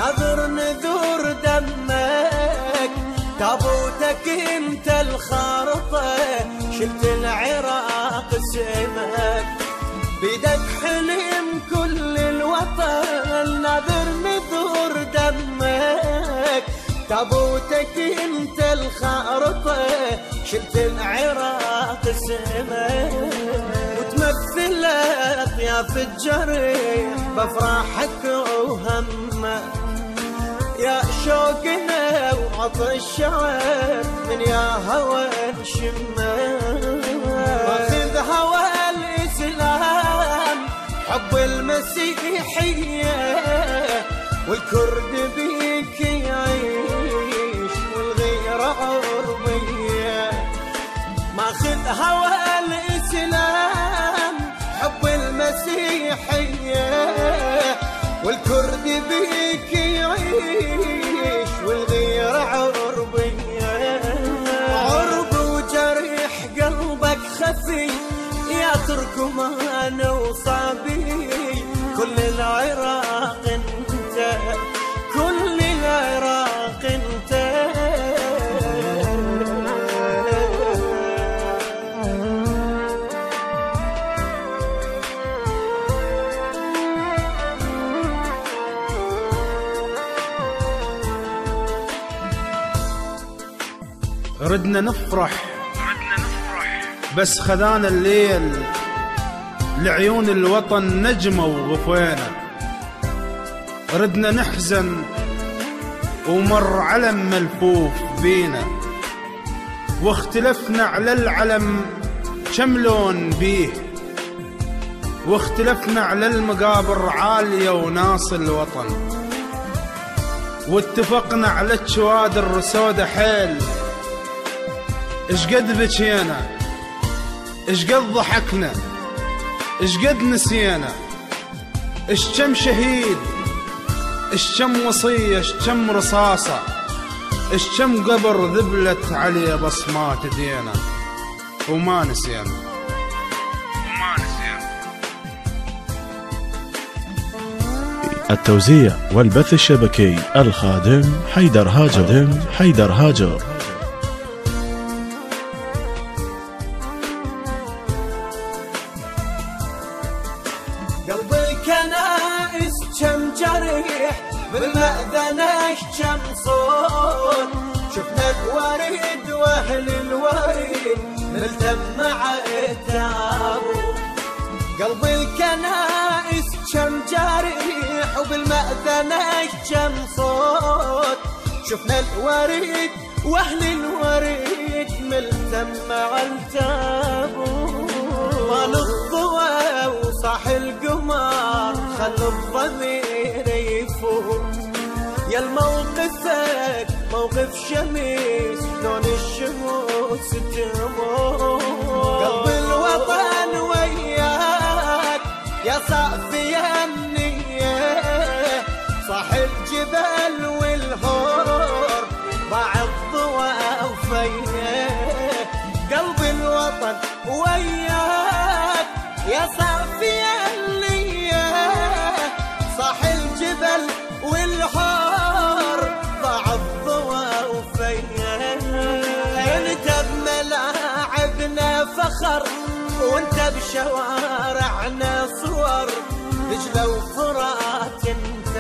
ناظر نذور دمك، تابوتك انت الخارطة، شلت العراق اسمك، بيدك حلم كل الوطن، ناظر نذور دمك، تابوتك انت الخارطة، شلت العراق اسمك، وتمثل اطياف الجريح بافراحك وهمك، يا شوقنا وعطش الشعر من يا هوى نشمك، واخذ هوى الاسلام حب المسيحية، والكرد بيك يعيش والغيرة عربية، ماخذ هوى الاسلام حب المسيحية، والكرد بيك يعيش والغيرة عربية، عرب وجريح قلبك خفي يا تركمان وصابي، كل العراق انت، كل العراق انت. ردنا نفرح بس خذانا الليل، لعيون الوطن نجمة وغفينا، ردنا نحزن ومر علم ملفوف بينا، واختلفنا على العلم كم لون بيه، واختلفنا على المقابر عالية وناس الوطن، واتفقنا على الشوادر سودة حيل، اش قد بكينا، اش قد ضحكنا، اش قد نسينا، اش كم شهيد، اش كم وصية، اش كم رصاصة، اش كم قبر ذبلت عليه بصمات دينا، وما نسينا. التوزيع والبث الشبكي الخادم حيدر هاجر. قلب الكنائس كم جريح، بالمأذنة كم صوت، شفنا الوريد واهل الوريد ملتم مع التابوت، قلب الكنائس كم جريح، وبالمأذنة كم صوت، شفنا الوريد واهل الوريد ملتم مع التابوت، طال الضوء وصاح القمر خلى الضمير يفوت، يا الموقفك موقف شميس لون الشموس تموت، قلب الوطن وياك يا صافي النية، صاح الجبل والهور ضاع الضوء وفياه، قلب الوطن وياك يا صافي النية، صاح الجبل والهور ضاع الضوء وفياه، انت بملاعبنا فخر، وانت بشوارعنا صور، دجلة وفرات انت،